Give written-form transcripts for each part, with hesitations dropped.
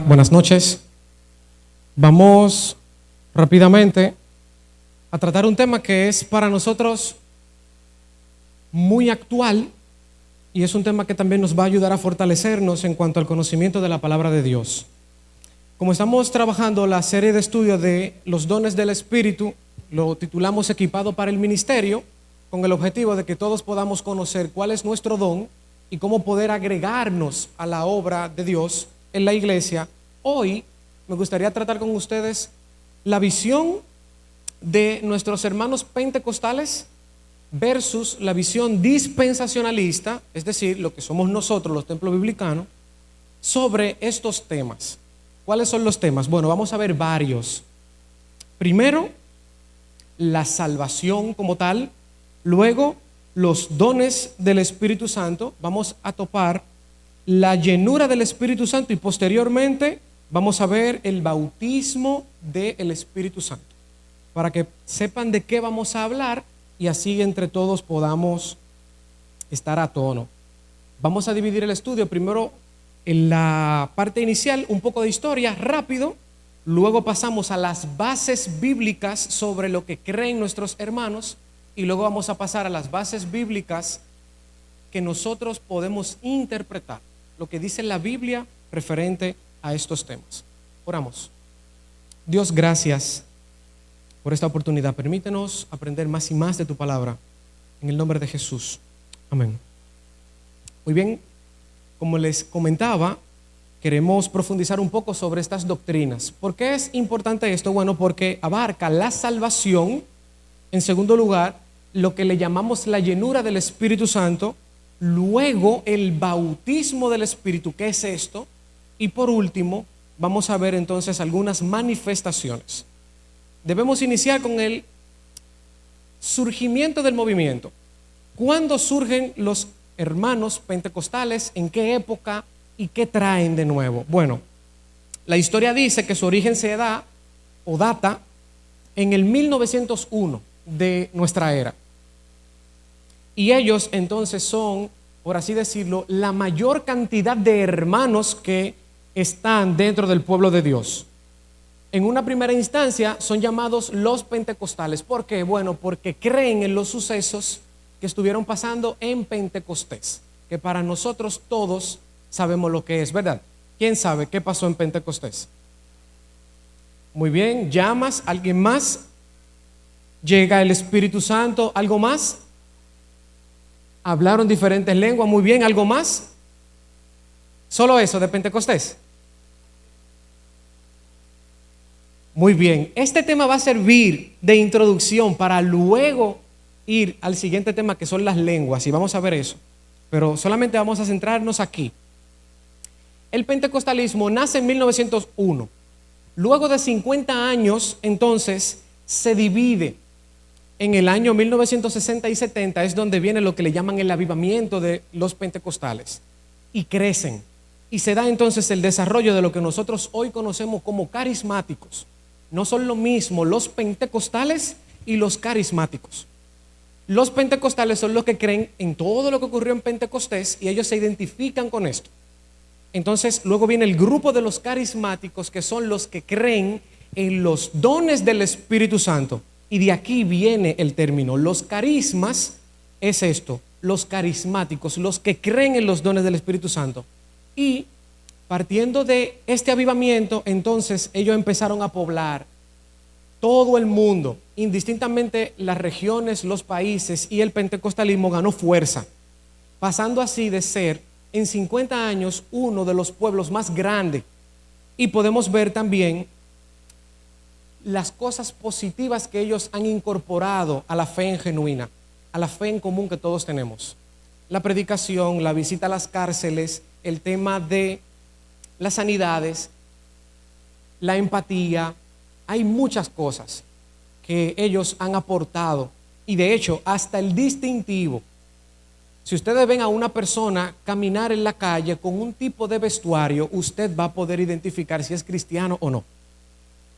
buenas noches. Vamos rápidamente a tratar un tema que es para nosotros muy actual y es un tema que también nos va a ayudar a fortalecernos en cuanto al conocimiento de la palabra de Dios. Como estamos trabajando la serie de estudio de los dones del Espíritu, lo titulamos Equipado para el Ministerio, con el objetivo de que todos podamos conocer cuál es nuestro don y cómo poder agregarnos a la obra de Dios en la iglesia. Hoy me gustaría tratar con ustedes la visión de nuestros hermanos pentecostales versus la visión dispensacionalista, es decir, lo que somos nosotros, los templos biblicanos, sobre estos temas. ¿Cuáles son los temas? Bueno, vamos a ver varios. Primero, la salvación como tal. Luego, los dones del Espíritu Santo. Vamos a topar la llenura del Espíritu Santo y posteriormente vamos a ver el bautismo del Espíritu Santo, para que sepan de qué vamos a hablar y así entre todos podamos estar a tono. Vamos a dividir el estudio primero en la parte inicial, un poco de historia rápido, luego pasamos a las bases bíblicas sobre lo que creen nuestros hermanos y luego vamos a pasar a las bases bíblicas que nosotros podemos interpretar, lo que dice la Biblia referente a estos temas. Oramos. Dios, gracias por esta oportunidad. Permítenos aprender más y más de tu palabra. En el nombre de Jesús. Amén. Muy bien, como les comentaba, queremos profundizar un poco sobre estas doctrinas. ¿Por qué es importante esto? Bueno, porque abarca la salvación. En segundo lugar, lo que le llamamos la llenura del Espíritu Santo. Luego, el bautismo del Espíritu. ¿Qué es esto? Y por último, vamos a ver entonces algunas manifestaciones. Debemos iniciar con el surgimiento del movimiento. ¿Cuándo surgen los hermanos pentecostales? ¿En qué época? ¿Y qué traen de nuevo? Bueno, la historia dice que su origen se da o data en el 1901 de nuestra era. Y ellos entonces son, por así decirlo, la mayor cantidad de hermanos que están dentro del pueblo de Dios. En una primera instancia son llamados los pentecostales. ¿Por qué? Bueno, porque creen en los sucesos que estuvieron pasando en Pentecostés, que para nosotros todos sabemos lo que es, ¿verdad? ¿Quién sabe qué pasó en Pentecostés? Muy bien, llamas, ¿alguien más? Llega el Espíritu Santo, ¿algo más? Hablaron diferentes lenguas, muy bien, ¿algo más? Solo eso de Pentecostés. Muy bien, este tema va a servir de introducción para luego ir al siguiente tema que son las lenguas y vamos a ver eso, pero solamente vamos a centrarnos aquí. El pentecostalismo nace en 1901, luego de 50 años entonces se divide. En el año 1960 y 70 es donde viene lo que le llaman el avivamiento de los pentecostales y crecen y se da entonces el desarrollo de lo que nosotros hoy conocemos como carismáticos. No son lo mismo los pentecostales y los carismáticos. Los pentecostales son los que creen en todo lo que ocurrió en Pentecostés y ellos se identifican con esto. Entonces luego viene el grupo de los carismáticos, que son los que creen en los dones del Espíritu Santo. Y de aquí viene el término. Los carismas es esto, los carismáticos, los que creen en los dones del Espíritu Santo. Y partiendo de este avivamiento, entonces ellos empezaron a poblar todo el mundo, indistintamente las regiones, los países, y el pentecostalismo ganó fuerza, pasando así de ser en 50 años uno de los pueblos más grandes. Y podemos ver también las cosas positivas que ellos han incorporado a la fe en genuina, a la fe en común que todos tenemos. La predicación, la visita a las cárceles, el tema de las sanidades, la empatía. Hay muchas cosas que ellos han aportado y de hecho hasta el distintivo. Si ustedes ven a una persona caminar en la calle con un tipo de vestuario, usted va a poder identificar si es cristiano o no.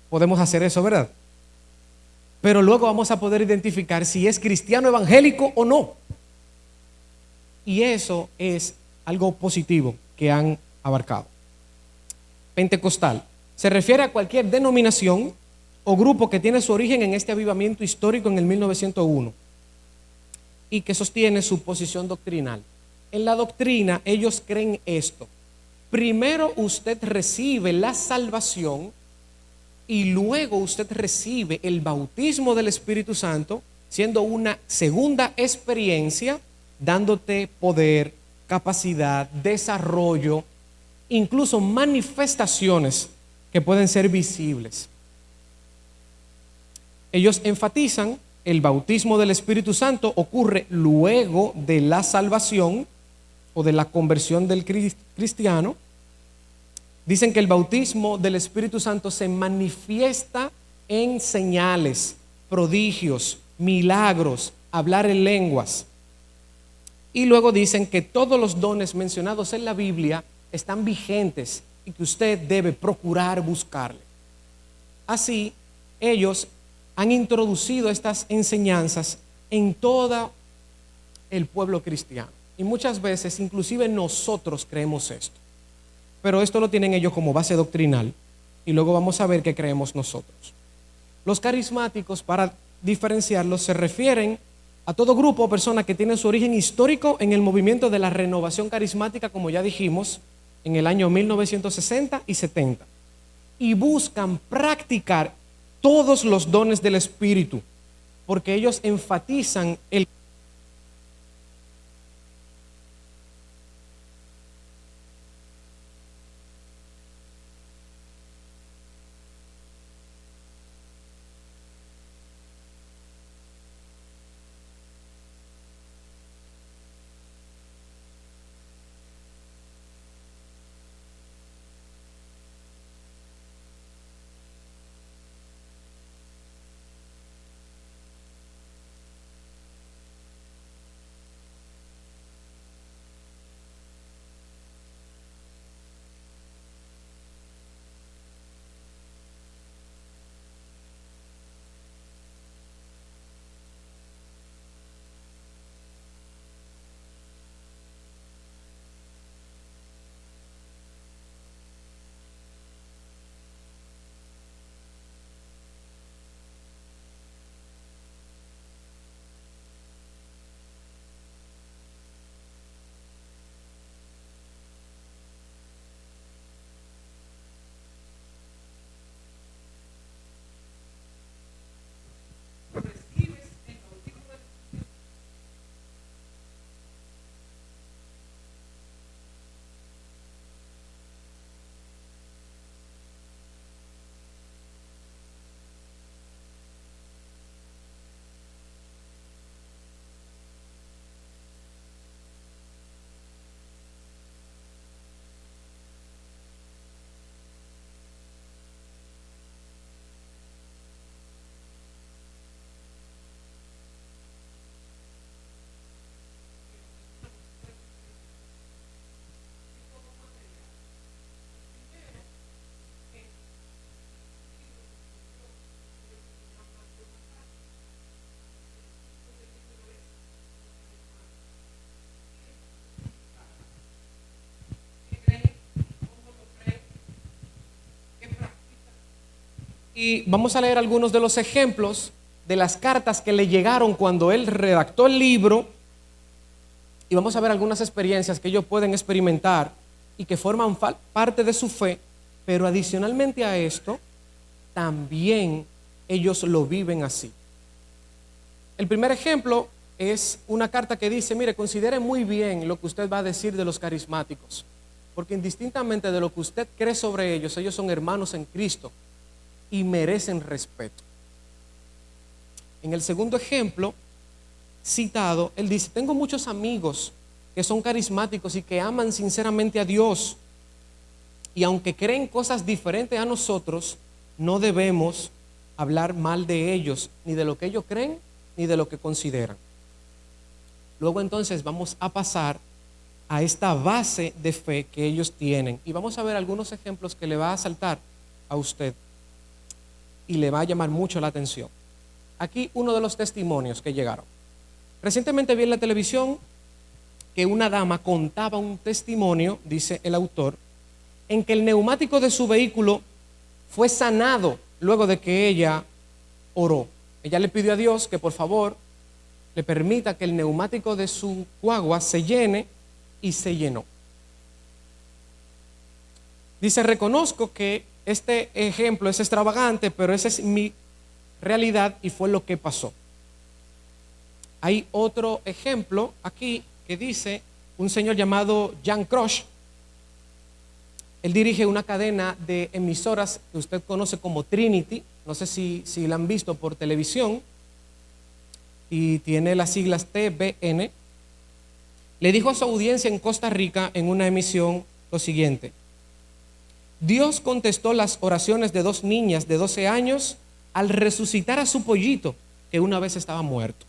Podemos hacer eso, ¿verdad? Pero luego vamos a poder identificar si es cristiano evangélico o no. Y eso es algo positivo que han abarcado. pentecostal. Se refiere a cualquier denominación o grupo que tiene su origen en este avivamiento histórico en el 1901 y que sostiene su posición doctrinal. En la doctrina ellos creen esto: primero usted recibe la salvación y luego usted recibe el bautismo del Espíritu Santo, siendo una segunda experiencia, dándote poder, capacidad, desarrollo, incluso manifestaciones que pueden ser visibles. Ellos enfatizan el bautismo del Espíritu Santo ocurre luego de la salvación o de la conversión del cristiano. Dicen que el bautismo del Espíritu Santo se manifiesta en señales, prodigios, milagros, hablar en lenguas. Y luego dicen que todos los dones mencionados en la Biblia están vigentes y que usted debe procurar buscarle. Así, ellos han introducido estas enseñanzas en todo el pueblo cristiano. Y muchas veces, inclusive nosotros creemos esto. Pero esto lo tienen ellos como base doctrinal. Y luego vamos a ver qué creemos nosotros. Los carismáticos, para diferenciarlos, se refieren a todo grupo o persona que tiene su origen histórico en el movimiento de la renovación carismática, como ya dijimos, en el año 1960 y 70. Y buscan practicar todos los dones del Espíritu, porque ellos enfatizan el y vamos a leer algunos de los ejemplos de las cartas que le llegaron cuando él redactó el libro, y vamos a ver algunas experiencias que ellos pueden experimentar y que forman parte de su fe, pero adicionalmente a esto, también ellos lo viven así. El primer ejemplo es una carta que dice: mire, considere muy bien lo que usted va a decir de los carismáticos, porque indistintamente de lo que usted cree sobre ellos, ellos son hermanos en Cristo y merecen respeto. En el segundo ejemplo citado, él dice: tengo muchos amigos que son carismáticos y que aman sinceramente a Dios, y aunque creen cosas diferentes a nosotros, no debemos hablar mal de ellos, ni de lo que ellos creen, ni de lo que consideran. Luego entonces vamos a pasar a esta base de fe que ellos tienen, y vamos a ver algunos ejemplos que le va a saltar a usted y le va a llamar mucho la atención. Aquí uno de los testimonios que llegaron. Recientemente vi en la televisión que una dama contaba un testimonio, dice el autor, en que el neumático de su vehículo fue sanado luego de que ella oró. Ella le pidió a Dios que por favor le permita que el neumático de su guagua se llene, y se llenó. Dice, reconozco que este ejemplo es extravagante, pero esa es mi realidad y fue lo que pasó. Hay otro ejemplo aquí que dice un señor llamado Jan Krosh. Él dirige una cadena de emisoras que usted conoce como Trinity. No sé si la han visto por televisión. Y tiene las siglas TVN. Le dijo a su audiencia en Costa Rica en una emisión lo siguiente: Dios contestó las oraciones de 2 niñas de 12 años al resucitar a su pollito que una vez estaba muerto.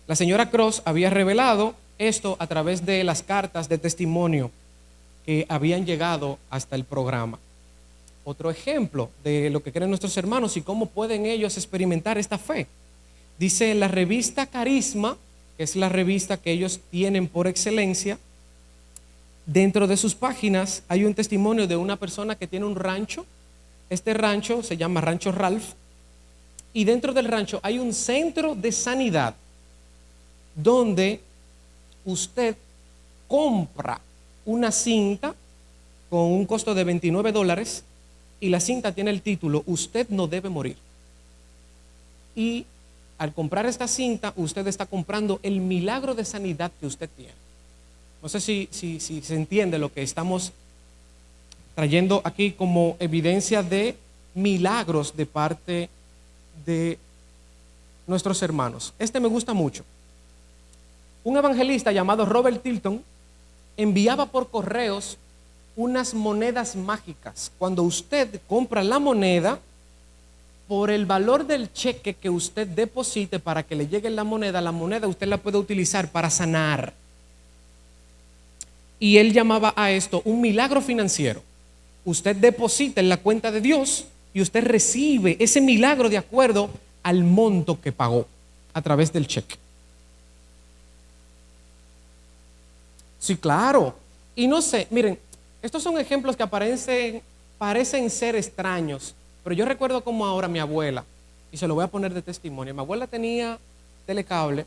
La señora Cross había revelado esto a través de las cartas de testimonio que habían llegado hasta el programa. Otro ejemplo de lo que creen nuestros hermanos y cómo pueden ellos experimentar esta fe. Dice la revista Carisma, que es la revista que ellos tienen por excelencia. Dentro de sus páginas hay un testimonio de una persona que tiene un rancho. Este rancho se llama Rancho Ralph. Y dentro del rancho hay un centro de sanidad donde usted compra una cinta con un costo de $29 y la cinta tiene el título "Usted no debe morir". Y al comprar esta cinta, usted está comprando el milagro de sanidad que usted tiene. No sé si se entiende lo que estamos trayendo aquí como evidencia de milagros de parte de nuestros hermanos. Este me gusta mucho. Un evangelista llamado Robert Tilton enviaba por correos unas monedas mágicas. Cuando usted compra la moneda, por el valor del cheque que usted deposite para que le llegue la moneda usted la puede utilizar para sanar. Y él llamaba a esto un milagro financiero. Usted deposita en la cuenta de Dios y usted recibe ese milagro de acuerdo al monto que pagó a través del cheque. Sí, claro. Y no sé, miren, estos son ejemplos que parecen ser extraños, pero yo recuerdo como ahora mi abuela, y se lo voy a poner de testimonio. Mi abuela tenía telecable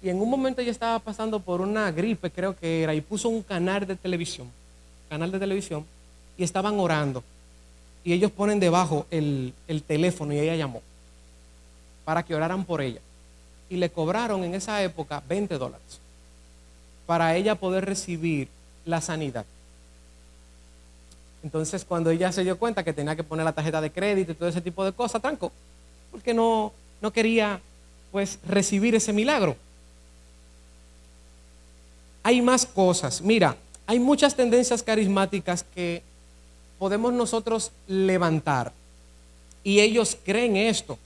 y en un momento ella estaba pasando por una gripe, creo que era, y puso un canal de televisión, y estaban orando. Y ellos ponen debajo el teléfono y ella llamó para que oraran por ella. Y le cobraron en esa época $20 para ella poder recibir la sanidad. Entonces, cuando ella se dio cuenta que tenía que poner la tarjeta de crédito y todo ese tipo de cosas, trancó, porque no quería pues recibir ese milagro. Hay más cosas. Mira, hay muchas tendencias carismáticas que podemos nosotros levantar y ellos creen esto.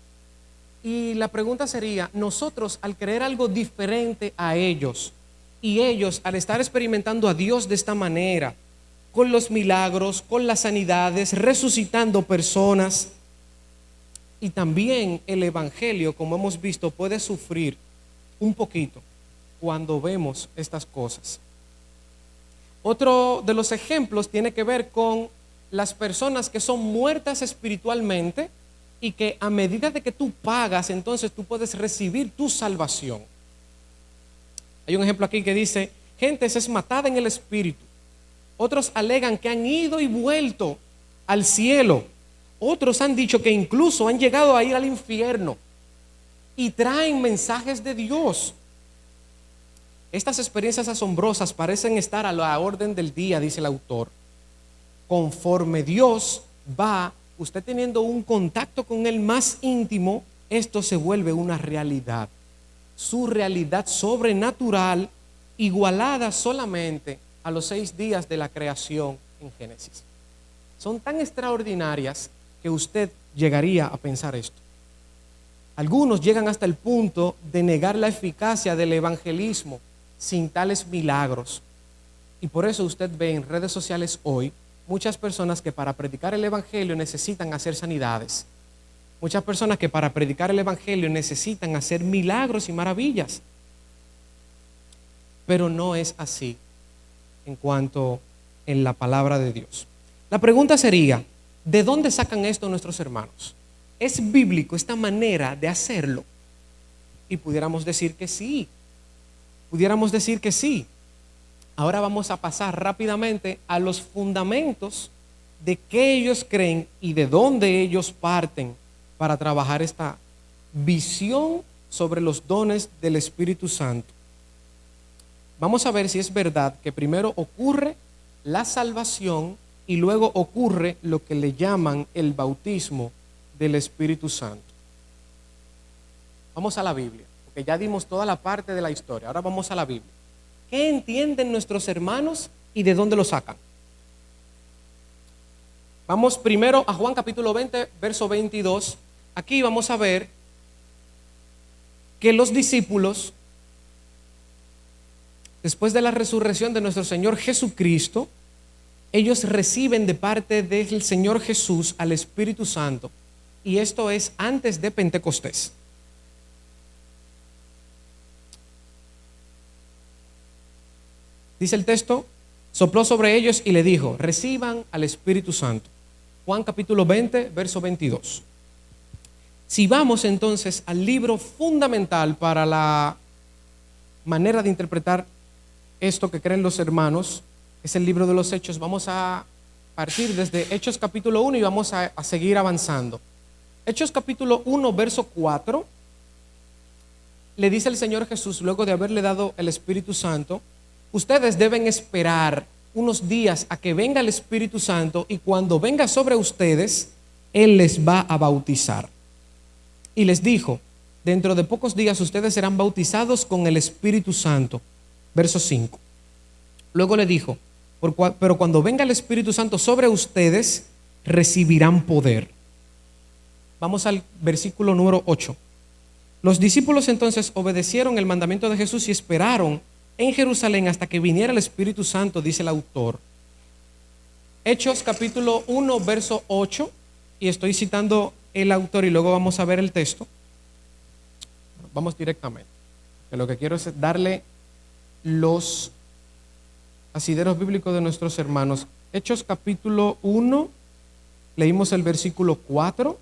Y la pregunta sería, nosotros al creer algo diferente a ellos y ellos al estar experimentando a Dios de esta manera, con los milagros, con las sanidades, resucitando personas, y también el evangelio, como hemos visto, puede sufrir un poquito cuando vemos estas cosas. Otro de los ejemplos tiene que ver con las personas que son muertas espiritualmente y que a medida de que tú pagas, entonces tú puedes recibir tu salvación. Hay un ejemplo aquí que dice: gente es matada en el espíritu. Otros alegan que han ido y vuelto al cielo. Otros han dicho que incluso han llegado a ir al infierno y traen mensajes de Dios. Estas experiencias asombrosas parecen estar a la orden del día, dice el autor. Conforme Dios va, usted teniendo un contacto con Él más íntimo, esto se vuelve una realidad. Su realidad sobrenatural, igualada solamente a los 6 días de la creación en Génesis. Son tan extraordinarias que usted llegaría a pensar esto. Algunos llegan hasta el punto de negar la eficacia del evangelismo sin tales milagros. Y por eso usted ve en redes sociales hoy muchas personas que para predicar el evangelio necesitan hacer sanidades. Muchas personas que para predicar el evangelio necesitan hacer milagros y maravillas. Pero no es así en cuanto en la palabra de Dios. La pregunta sería, ¿de dónde sacan esto nuestros hermanos? ¿Es bíblico esta manera de hacerlo? Y pudiéramos decir que sí. Pudiéramos decir que sí. Ahora vamos a pasar rápidamente a los fundamentos de qué ellos creen y de dónde ellos parten para trabajar esta visión sobre los dones del Espíritu Santo. Vamos a ver si es verdad que primero ocurre la salvación y luego ocurre lo que le llaman el bautismo del Espíritu Santo. Vamos a la Biblia, porque ya dimos toda la parte de la historia. Ahora vamos a la Biblia. ¿Qué entienden nuestros hermanos y de dónde lo sacan? Vamos primero a Juan capítulo 20, verso 22. Aquí vamos a ver que los discípulos, después de la resurrección de nuestro Señor Jesucristo, ellos reciben de parte del Señor Jesús al Espíritu Santo. Y esto es antes de Pentecostés. Dice el texto, sopló sobre ellos y le dijo, reciban al Espíritu Santo. Juan capítulo 20, verso 22. Si vamos entonces al libro fundamental para la manera de interpretar esto que creen los hermanos, es el libro de los Hechos. Vamos a partir desde Hechos capítulo 1 y vamos a seguir avanzando. Hechos capítulo 1, verso 4, le dice el Señor Jesús, luego de haberle dado el Espíritu Santo, ustedes deben esperar unos días a que venga el Espíritu Santo y cuando venga sobre ustedes, Él les va a bautizar. Y les dijo, dentro de pocos días ustedes serán bautizados con el Espíritu Santo. Verso 5. Luego le dijo, pero cuando venga el Espíritu Santo sobre ustedes, recibirán poder. Vamos al versículo número 8. Los discípulos entonces obedecieron el mandamiento de Jesús y esperaron en Jerusalén hasta que viniera el Espíritu Santo, dice el autor. Hechos capítulo 1, verso 8, y estoy citando el autor y luego vamos a ver el texto. Vamos directamente, que lo que quiero es darle los asideros bíblicos de nuestros hermanos. Hechos capítulo 1, leímos el versículo 4,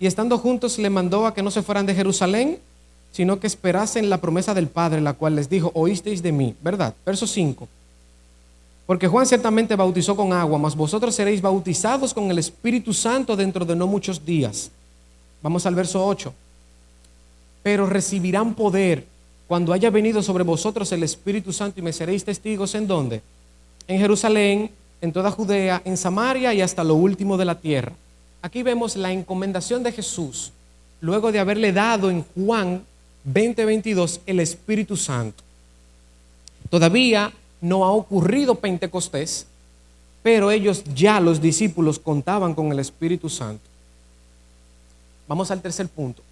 y estando juntos le mandó a que no se fueran de Jerusalén, sino que esperasen la promesa del Padre, la cual les dijo, oísteis de mí, ¿verdad? Verso 5. Porque Juan ciertamente bautizó con agua, mas vosotros seréis bautizados con el Espíritu Santo dentro de no muchos días. Vamos al verso 8. Pero recibirán poder cuando haya venido sobre vosotros el Espíritu Santo y me seréis testigos, ¿en dónde? En Jerusalén, en toda Judea, en Samaria y hasta lo último de la tierra. Aquí vemos la encomendación de Jesús, luego de haberle dado en Juan 20:22 el Espíritu Santo. Todavía no ha ocurrido Pentecostés, pero ellos ya, los discípulos, contaban con el Espíritu Santo. Vamos al tercer punto.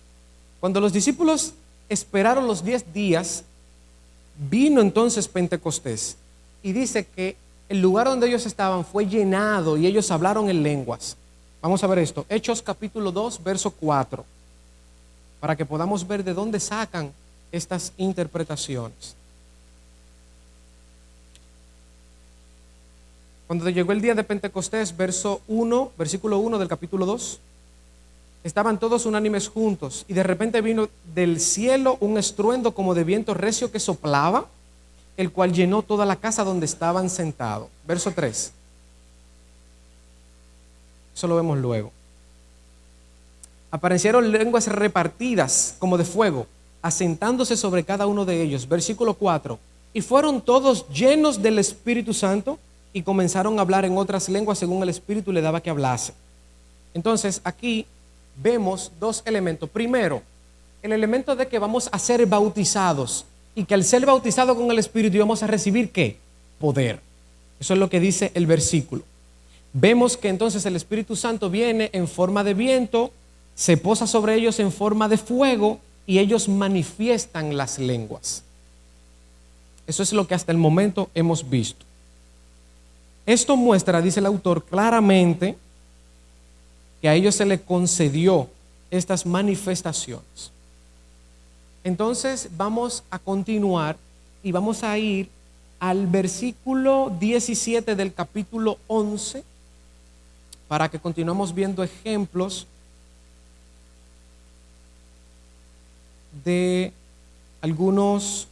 Cuando los discípulos esperaron los 10 días, vino entonces Pentecostés. Y dice que el lugar donde ellos estaban fue llenado y ellos hablaron en lenguas. Vamos a ver esto. Hechos capítulo 2, verso 4. Para que podamos ver de dónde sacan estas interpretaciones. Cuando llegó el día de Pentecostés, versículo 1 del capítulo 2, estaban todos unánimes juntos y de repente vino del cielo un estruendo como de viento recio que soplaba, el cual llenó toda la casa donde estaban sentados. Verso 3. Eso lo vemos luego. Aparecieron lenguas repartidas como de fuego, asentándose sobre cada uno de ellos. Versículo 4. Y fueron todos llenos del Espíritu Santo y comenzaron a hablar en otras lenguas según el Espíritu le daba que hablase. Entonces aquí vemos dos elementos. Primero, el elemento de que vamos a ser bautizados y que al ser bautizados con el Espíritu vamos a recibir ¿qué? Poder. Eso es lo que dice el versículo. Vemos que entonces el Espíritu Santo viene en forma de viento, se posa sobre ellos en forma de fuego y ellos manifiestan las lenguas. Eso es lo que hasta el momento hemos visto. Esto muestra, dice el autor, claramente que a ellos se les concedió estas manifestaciones. Entonces vamos a continuar y vamos a ir al versículo 17 del capítulo 11 para que continuemos viendo ejemplos de algunos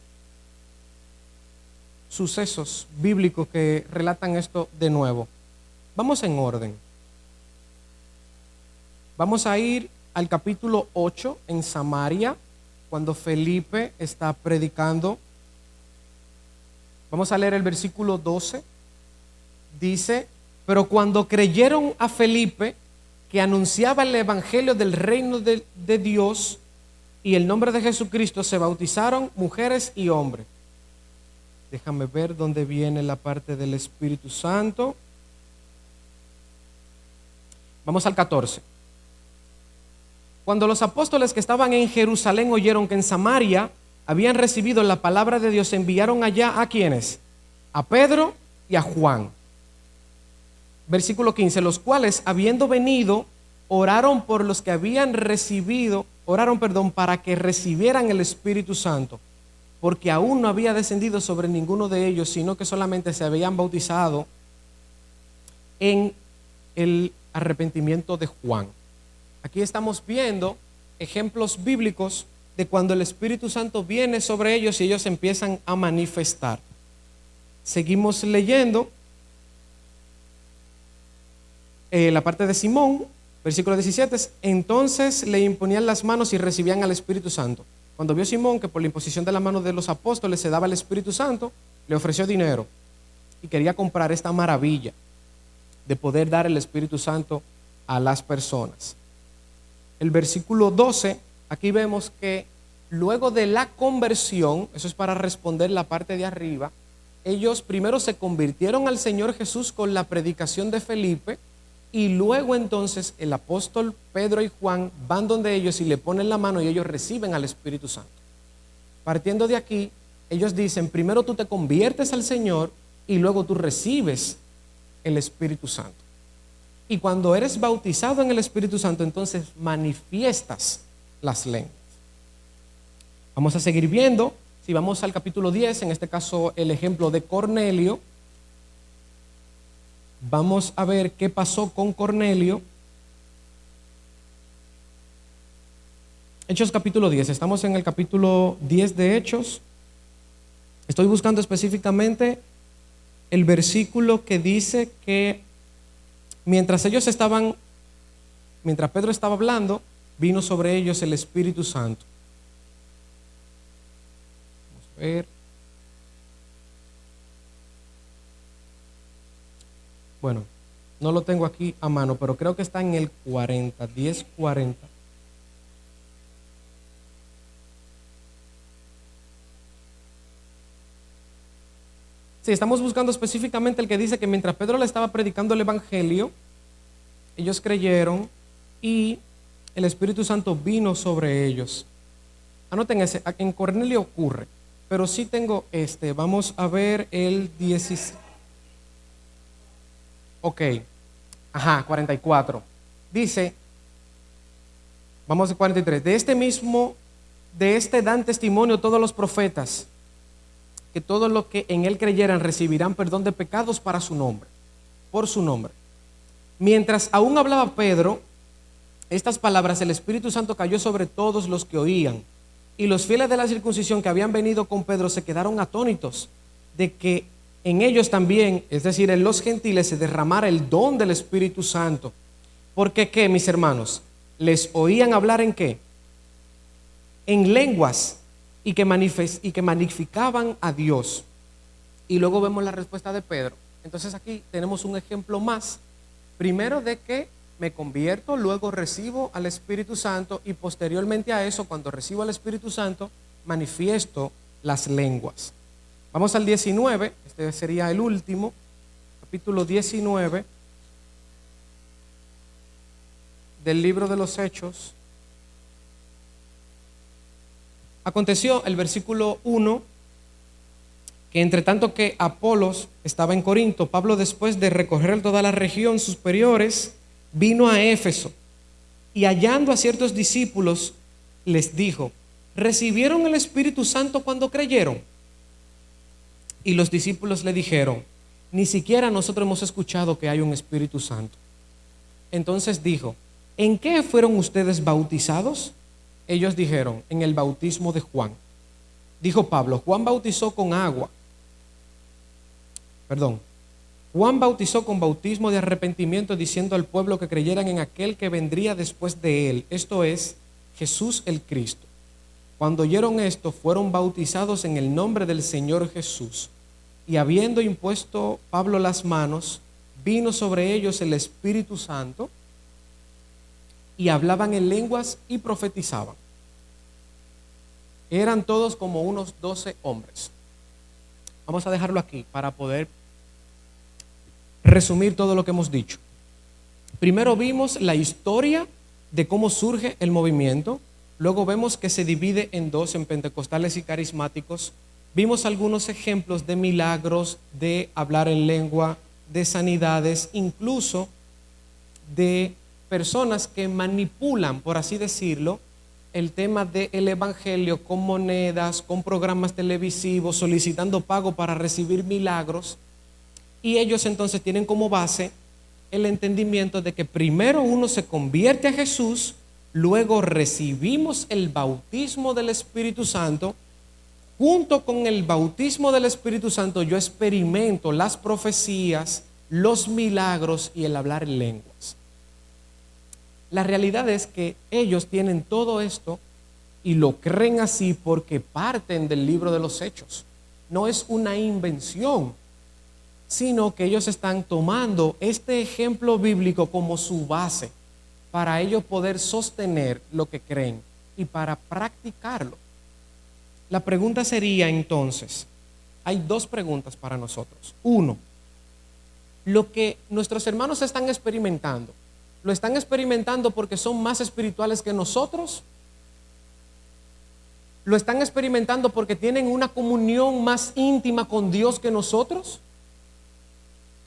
sucesos bíblicos que relatan esto de nuevo. Vamos en orden. Vamos a ir al capítulo 8 en Samaria, cuando Felipe está predicando. Vamos a leer el versículo 12. Dice: pero cuando creyeron a Felipe, que anunciaba el evangelio del reino de Dios y el nombre de Jesucristo, se bautizaron mujeres y hombres. Déjame ver dónde viene la parte del Espíritu Santo. Vamos al 14. Cuando los apóstoles que estaban en Jerusalén oyeron que en Samaria habían recibido la palabra de Dios, enviaron allá ¿a quiénes? A Pedro y a Juan. Versículo 15, los cuales, habiendo venido, oraron por los que habían recibido, para que recibieran el Espíritu Santo, porque aún no había descendido sobre ninguno de ellos, sino que solamente se habían bautizado en el arrepentimiento de Juan. Aquí estamos viendo ejemplos bíblicos de cuando el Espíritu Santo viene sobre ellos y ellos empiezan a manifestar. Seguimos leyendo la parte de Simón, versículo 17. Entonces le imponían las manos y recibían al Espíritu Santo. Cuando vio Simón que por la imposición de la mano de los apóstoles se daba el Espíritu Santo, le ofreció dinero y quería comprar esta maravilla de poder dar el Espíritu Santo a las personas. El versículo 12, aquí vemos que luego de la conversión, eso es para responder la parte de arriba, ellos primero se convirtieron al Señor Jesús con la predicación de Felipe, y luego entonces el apóstol Pedro y Juan van donde ellos y le ponen la mano y ellos reciben al Espíritu Santo. Partiendo de aquí, ellos dicen, primero tú te conviertes al Señor y luego tú recibes el Espíritu Santo. Y cuando eres bautizado en el Espíritu Santo, entonces manifiestas las lenguas. Vamos a seguir viendo. Si vamos al capítulo 10, en este caso el ejemplo de Cornelio, vamos a ver qué pasó con Cornelio. Hechos capítulo 10, estamos en el capítulo 10 de Hechos. Estoy buscando específicamente el versículo que dice que mientras Pedro estaba hablando, vino sobre ellos el Espíritu Santo. Vamos a ver. Bueno, no lo tengo aquí a mano, pero creo que está en el 40, 10:40. Sí, estamos buscando específicamente el que dice que mientras Pedro le estaba predicando el evangelio, ellos creyeron y el Espíritu Santo vino sobre ellos. Anoten ese, en Cornelio ocurre, pero sí tengo vamos a ver el 16. Ok, 44. Dice, vamos a 43. De este dan testimonio todos los profetas, que todos los que en él creyeran recibirán perdón de pecados por su nombre. Mientras aún hablaba Pedro estas palabras, el Espíritu Santo cayó sobre todos los que oían. Y los fieles de la circuncisión que habían venido con Pedro se quedaron atónitos de que en ellos también, es decir, en los gentiles, se derramara el don del Espíritu Santo. Porque ¿qué, mis hermanos? Les oían hablar ¿en qué? En lenguas y que magnificaban a Dios. Y luego vemos la respuesta de Pedro. Entonces aquí tenemos un ejemplo más. Primero de que me convierto, luego recibo al Espíritu Santo y posteriormente a eso, cuando recibo al Espíritu Santo, manifiesto las lenguas. Vamos al 19, este sería el último, capítulo 19 del libro de los Hechos. Aconteció, el versículo 1, que entre tanto que Apolos estaba en Corinto, Pablo, después de recorrer toda la región superiores, vino a Éfeso y hallando a ciertos discípulos les dijo, ¿recibieron el Espíritu Santo cuando creyeron? Y los discípulos le dijeron: ni siquiera nosotros hemos escuchado que hay un Espíritu Santo. Entonces dijo: ¿en qué fueron ustedes bautizados? Ellos dijeron: en el bautismo de Juan. Dijo Pablo: Juan bautizó con bautismo de arrepentimiento, diciendo al pueblo que creyeran en aquel que vendría después de él, esto es, Jesús el Cristo. Cuando oyeron esto, fueron bautizados en el nombre del Señor Jesús. Y habiendo impuesto Pablo las manos, vino sobre ellos el Espíritu Santo, y hablaban en lenguas y profetizaban. Eran todos como unos 12 hombres. Vamos a dejarlo aquí para poder resumir todo lo que hemos dicho. Primero vimos la historia de cómo surge el movimiento. Luego vemos que se divide en dos, en pentecostales y carismáticos. Vimos algunos ejemplos de milagros, de hablar en lengua, de sanidades, incluso de personas que manipulan, por así decirlo, el tema del evangelio con monedas, con programas televisivos, solicitando pago para recibir milagros. Y ellos entonces tienen como base el entendimiento de que primero uno se convierte a Jesús, luego recibimos el bautismo del Espíritu Santo. Junto con el bautismo del Espíritu Santo yo experimento las profecías, los milagros y el hablar en lenguas. La realidad es que ellos tienen todo esto y lo creen así porque parten del libro de los Hechos. No es una invención, sino que ellos están tomando este ejemplo bíblico como su base para ellos poder sostener lo que creen y para practicarlo. La pregunta sería entonces, hay dos preguntas para nosotros. Uno, lo que nuestros hermanos están experimentando, ¿lo están experimentando porque son más espirituales que nosotros? ¿Lo están experimentando porque tienen una comunión más íntima con Dios que nosotros?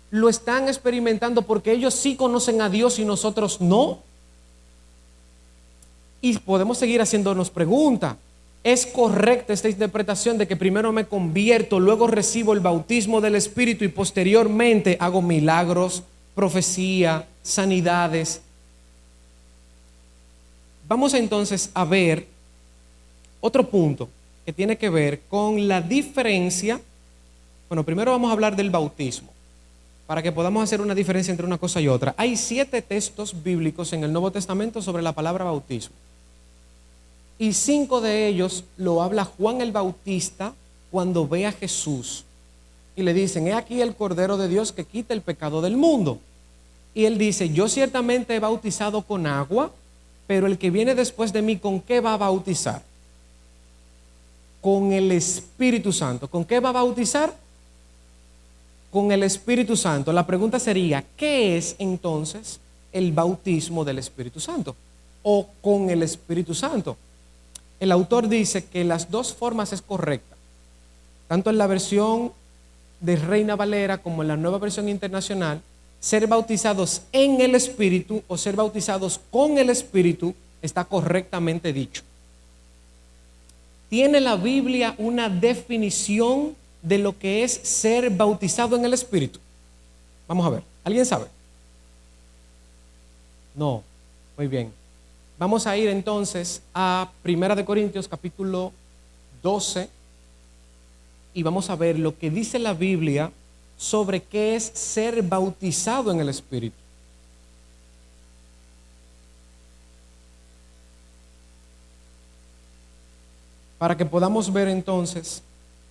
¿Lo están experimentando porque ellos sí conocen a Dios y nosotros no? Y podemos seguir haciéndonos preguntas. ¿Es correcta esta interpretación de que primero me convierto, luego recibo el bautismo del Espíritu y posteriormente hago milagros, profecía, sanidades? Vamos entonces a ver otro punto que tiene que ver con la diferencia. Bueno, primero vamos a hablar del bautismo, para que podamos hacer una diferencia entre una cosa y otra. Hay 7 textos bíblicos en el Nuevo Testamento sobre la palabra bautismo. Y 5 de ellos lo habla Juan el Bautista cuando ve a Jesús. Y le dicen: he aquí el Cordero de Dios que quita el pecado del mundo. Y él dice: yo ciertamente he bautizado con agua, pero el que viene después de mí, ¿con qué va a bautizar? Con el Espíritu Santo. ¿Con qué va a bautizar? Con el Espíritu Santo. La pregunta sería: ¿qué es entonces el bautismo del Espíritu Santo? O con el Espíritu Santo. El autor dice que las dos formas es correcta, tanto en la versión de Reina Valera como en la Nueva Versión Internacional. Ser bautizados en el Espíritu o ser bautizados con el Espíritu está correctamente dicho. ¿Tiene la Biblia una definición de lo que es ser bautizado en el Espíritu? Vamos a ver, ¿alguien sabe? No, muy bien. Vamos a ir entonces a 1 Corintios capítulo 12 y vamos a ver lo que dice la Biblia sobre qué es ser bautizado en el Espíritu. Para que podamos ver entonces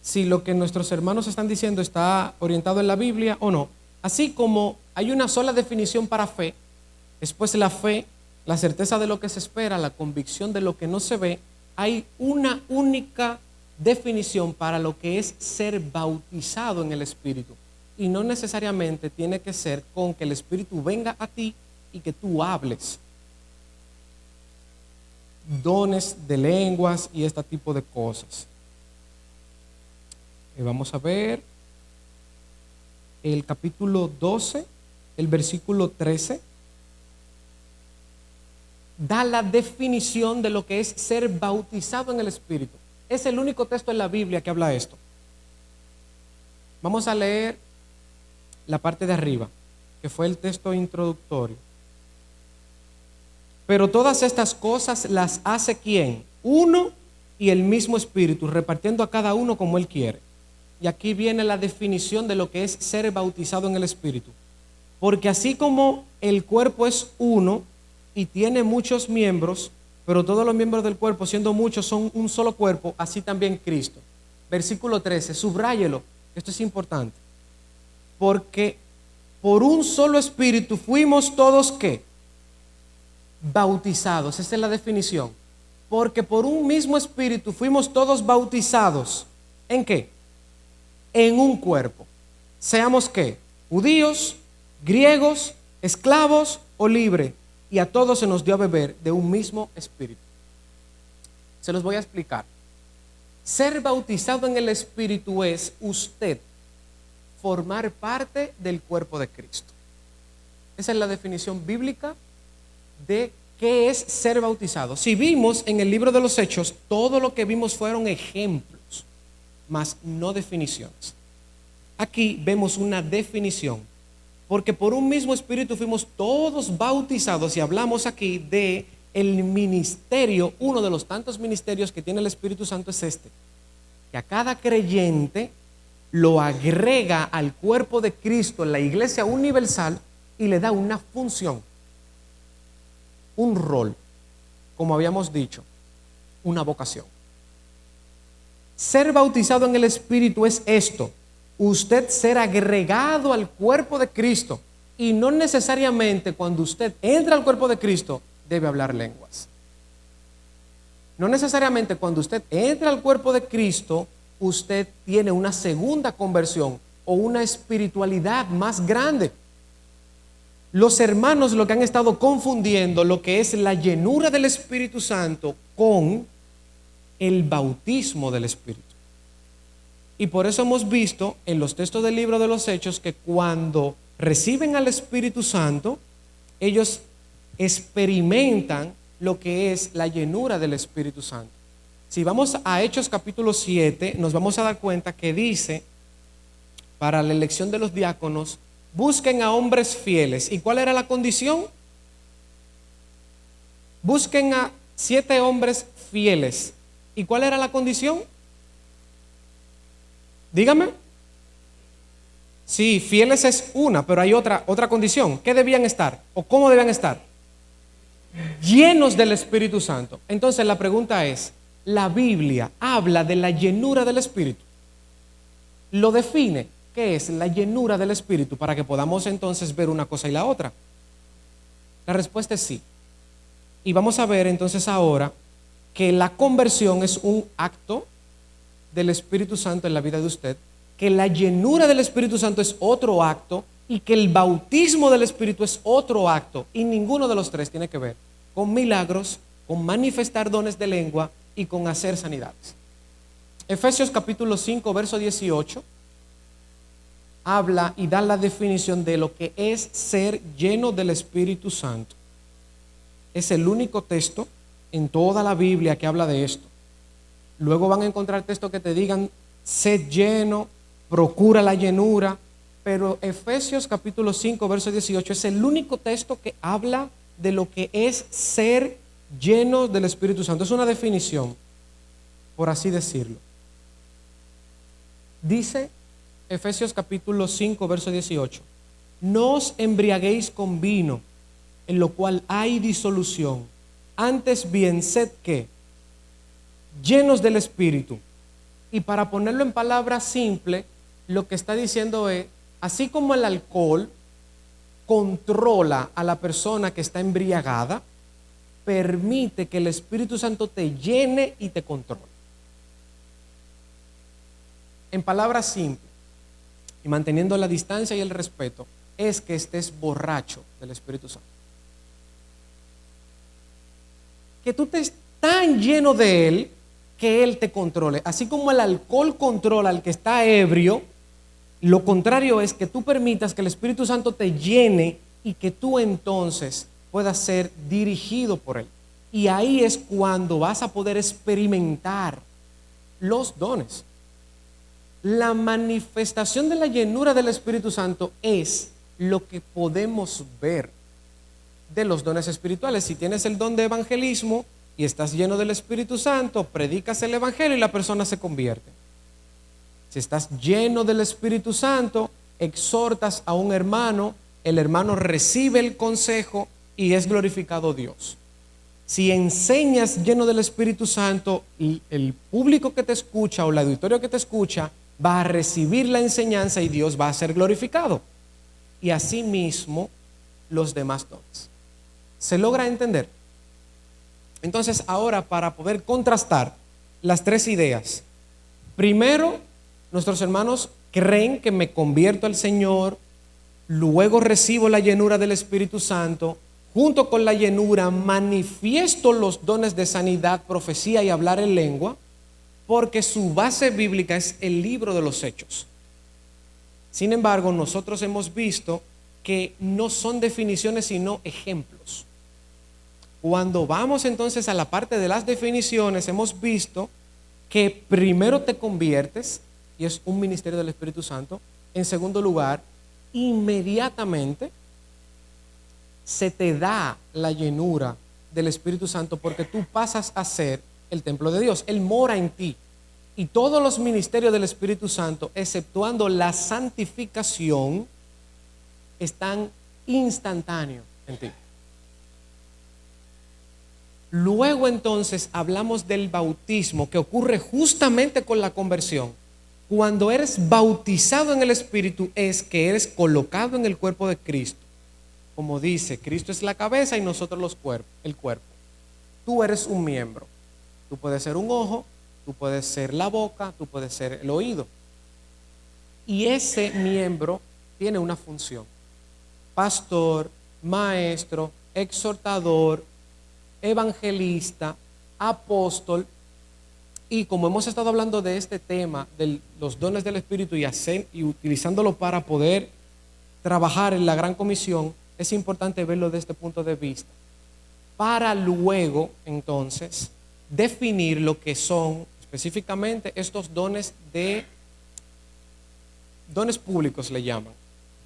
si lo que nuestros hermanos están diciendo está orientado en la Biblia o no. Así como hay una sola definición para fe, después la fe, la certeza de lo que se espera, la convicción de lo que no se ve, hay una única definición para lo que es ser bautizado en el Espíritu. Y no necesariamente tiene que ser con que el Espíritu venga a ti y que tú hables. Dones de lenguas y este tipo de cosas. Y vamos a ver el capítulo 12, el versículo 13. Da la definición de lo que es ser bautizado en el Espíritu. Es el único texto en la Biblia que habla esto. Vamos a leer la parte de arriba, que fue el texto introductorio. Pero todas estas cosas las hace ¿quién? Uno y el mismo Espíritu, repartiendo a cada uno como Él quiere. Y aquí viene la definición de lo que es ser bautizado en el Espíritu. Porque así como el cuerpo es uno y tiene muchos miembros, pero todos los miembros del cuerpo, siendo muchos, son un solo cuerpo, así también Cristo. Versículo 13, subráyelo, esto es importante. Porque por un solo Espíritu fuimos todos, ¿qué? Bautizados, esa es la definición. Porque por un mismo Espíritu fuimos todos bautizados. ¿En qué? En un cuerpo. Seamos ¿qué? Judíos, griegos, esclavos o libres. Y a todos se nos dio a beber de un mismo Espíritu. Se los voy a explicar. Ser bautizado en el Espíritu es usted formar parte del cuerpo de Cristo. Esa es la definición bíblica de qué es ser bautizado. Si vimos en el libro de los Hechos, todo lo que vimos fueron ejemplos, mas no definiciones. Aquí vemos una definición, porque por un mismo Espíritu fuimos todos bautizados, y hablamos aquí de el ministerio. Uno de los tantos ministerios que tiene el Espíritu Santo es este, que a cada creyente lo agrega al cuerpo de Cristo en la iglesia universal y le da una función, un rol, como habíamos dicho, una vocación. Ser bautizado en el Espíritu es esto: usted ser agregado al cuerpo de Cristo, y no necesariamente cuando usted entra al cuerpo de Cristo debe hablar lenguas. No necesariamente cuando usted entra al cuerpo de Cristo usted tiene una segunda conversión o una espiritualidad más grande. Los hermanos lo que han estado confundiendo lo que es la llenura del Espíritu Santo con el bautismo del Espíritu. Y por eso hemos visto en los textos del libro de los Hechos que cuando reciben al Espíritu Santo, ellos experimentan lo que es la llenura del Espíritu Santo. Si vamos a Hechos capítulo 7, nos vamos a dar cuenta que dice, para la elección de los diáconos, busquen a hombres fieles. ¿Y cuál era la condición? Busquen a 7 hombres fieles. ¿Y cuál era la condición? Dígame. Sí, fieles es una, pero hay otra condición. ¿Qué debían estar? ¿O cómo debían estar? Llenos del Espíritu Santo. Entonces la pregunta es, ¿la Biblia habla de la llenura del Espíritu? ¿Lo define? ¿Qué es la llenura del Espíritu? Para que podamos entonces ver una cosa y la otra. La respuesta es sí. Y vamos a ver entonces ahora que la conversión es un acto del Espíritu Santo en la vida de usted, que la llenura del Espíritu Santo es otro acto y que el bautismo del Espíritu es otro acto, y ninguno de los tres tiene que ver con milagros, con manifestar dones de lengua y con hacer sanidades. Efesios capítulo 5 verso 18 habla y da la definición de lo que es ser lleno del Espíritu Santo. Es el único texto en toda la Biblia que habla de esto. Luego van a encontrar textos que te digan sed lleno, procura la llenura, pero Efesios capítulo 5 verso 18 es el único texto que habla de lo que es ser lleno del Espíritu Santo. Es una definición, por así decirlo. Dice Efesios capítulo 5 verso 18: no os embriaguéis con vino, en lo cual hay disolución, antes bien sed ¿qué? Llenos del Espíritu. Y para ponerlo en palabras simples, lo que está diciendo es, así como el alcohol controla a la persona que está embriagada, permite que el Espíritu Santo te llene y te controle. En palabras simples y manteniendo la distancia y el respeto, es que estés borracho del Espíritu Santo. Que tú estés tan lleno de Él que Él te controle. Así como el alcohol controla al que está ebrio, lo contrario es que tú permitas que el Espíritu Santo te llene y que tú entonces puedas ser dirigido por Él. Y ahí es cuando vas a poder experimentar los dones. La manifestación de la llenura del Espíritu Santo es lo que podemos ver de los dones espirituales. Si tienes el don de evangelismo y estás lleno del Espíritu Santo, predicas el evangelio y la persona se convierte. Si estás lleno del Espíritu Santo, exhortas a un hermano, el hermano recibe el consejo y es glorificado Dios. Si enseñas lleno del Espíritu Santo, y el público que te escucha o el auditorio que te escucha va a recibir la enseñanza y Dios va a ser glorificado. Y asimismo los demás dones. ¿Se logra entender? Entonces ahora, para poder contrastar las tres ideas. Primero, nuestros hermanos creen que me convierto al Señor, luego recibo la llenura del Espíritu Santo, junto con la llenura manifiesto los dones de sanidad, profecía y hablar en lengua, porque su base bíblica es el libro de los Hechos. Sin embargo, nosotros hemos visto que no son definiciones sino ejemplos. Cuando vamos entonces a la parte de las definiciones, hemos visto que primero te conviertes, y es un ministerio del Espíritu Santo. En segundo lugar, inmediatamente se te da la llenura del Espíritu Santo porque tú pasas a ser el templo de Dios. Él mora en ti. Y todos los ministerios del Espíritu Santo, exceptuando la santificación, están instantáneos en ti. Luego entonces hablamos del bautismo, que ocurre justamente con la conversión. Cuando eres bautizado en el Espíritu es que eres colocado en el cuerpo de Cristo. Como dice, Cristo es la cabeza y nosotros el cuerpo. Tú eres un miembro. Tú puedes ser un ojo, tú puedes ser la boca, tú puedes ser el oído. Y ese miembro tiene una función. Pastor, maestro, exhortador, evangelista, apóstol. Y como hemos estado hablando de este tema, de los dones del Espíritu y utilizándolo para poder trabajar en la gran comisión, es importante verlo desde este punto de vista. Para luego, entonces, definir lo que son específicamente estos dones públicos le llaman.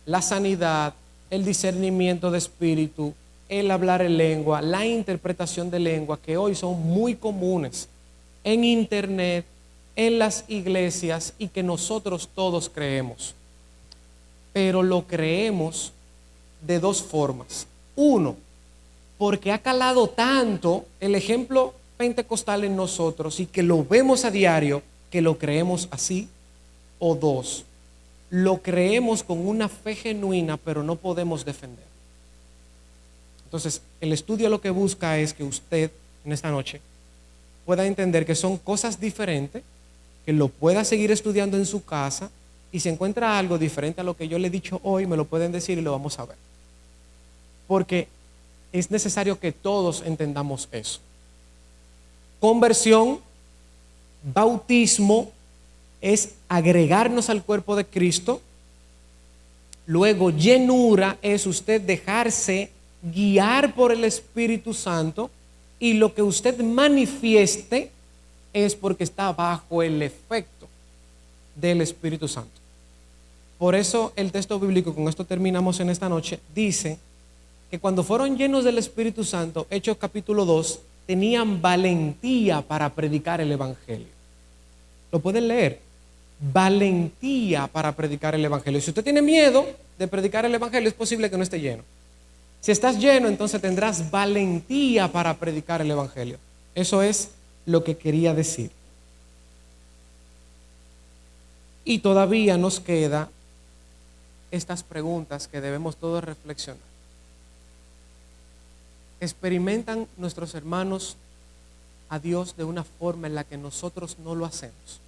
La sanidad, el discernimiento de espíritu, el hablar en lengua, la interpretación de lengua, que hoy son muy comunes en internet, en las iglesias y que nosotros todos creemos. Pero lo creemos de dos formas. Uno, porque ha calado tanto el ejemplo pentecostal en nosotros y que lo vemos a diario, que lo creemos así. O dos, lo creemos con una fe genuina, pero no podemos defender. Entonces, el estudio lo que busca es que usted, en esta noche, pueda entender que son cosas diferentes, que lo pueda seguir estudiando en su casa, y si encuentra algo diferente a lo que yo le he dicho hoy, me lo pueden decir y lo vamos a ver. Porque es necesario que todos entendamos eso. Conversión, bautismo, es agregarnos al cuerpo de Cristo. Luego, llenura es usted dejarse guiar por el Espíritu Santo, y lo que usted manifieste es porque está bajo el efecto del Espíritu Santo. Por eso el texto bíblico, con esto terminamos en esta noche, dice que cuando fueron llenos del Espíritu Santo, Hechos capítulo 2, tenían valentía para predicar el Evangelio. ¿Lo pueden leer? Valentía para predicar el Evangelio. Si usted tiene miedo de predicar el Evangelio, es posible que no esté lleno. Si estás lleno, entonces tendrás valentía para predicar el Evangelio. Eso es lo que quería decir. Y todavía nos queda estas preguntas que debemos todos reflexionar. ¿Experimentan nuestros hermanos a Dios de una forma en la que nosotros no lo hacemos?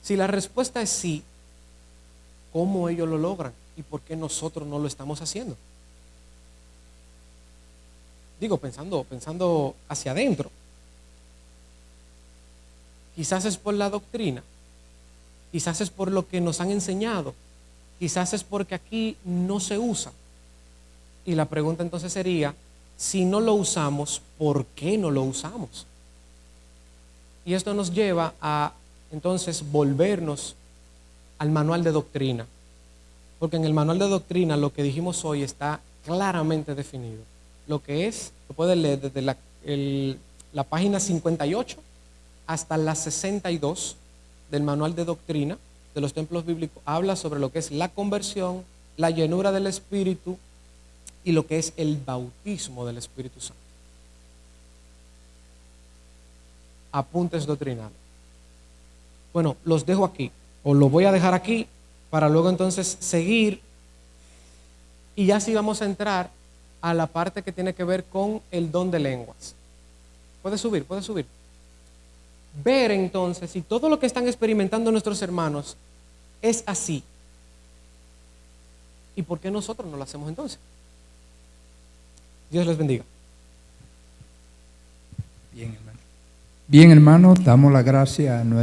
Si la respuesta es sí, ¿cómo ellos lo logran? ¿Y por qué nosotros no lo estamos haciendo? Digo, pensando hacia adentro. Quizás es por la doctrina, quizás es por lo que nos han enseñado, quizás es porque aquí no se usa. Y la pregunta entonces sería, si no lo usamos, ¿por qué no lo usamos? Y esto nos lleva a entonces volvernos al manual de doctrina. Porque en el manual de doctrina lo que dijimos hoy está claramente definido. Lo que es, lo puedes leer desde la página 58 hasta la 62 del manual de doctrina de los templos bíblicos. Habla sobre lo que es la conversión, la llenura del Espíritu y lo que es el bautismo del Espíritu Santo. Apuntes doctrinales. Bueno, los dejo aquí, o lo voy a dejar aquí, para luego entonces seguir, y ya sí vamos a entrar a la parte que tiene que ver con el don de lenguas. Puede subir. Ver entonces si todo lo que están experimentando nuestros hermanos es así. ¿Y por qué nosotros no lo hacemos entonces? Dios les bendiga. Bien, hermano. Bien, hermano, damos la gracia a nuestro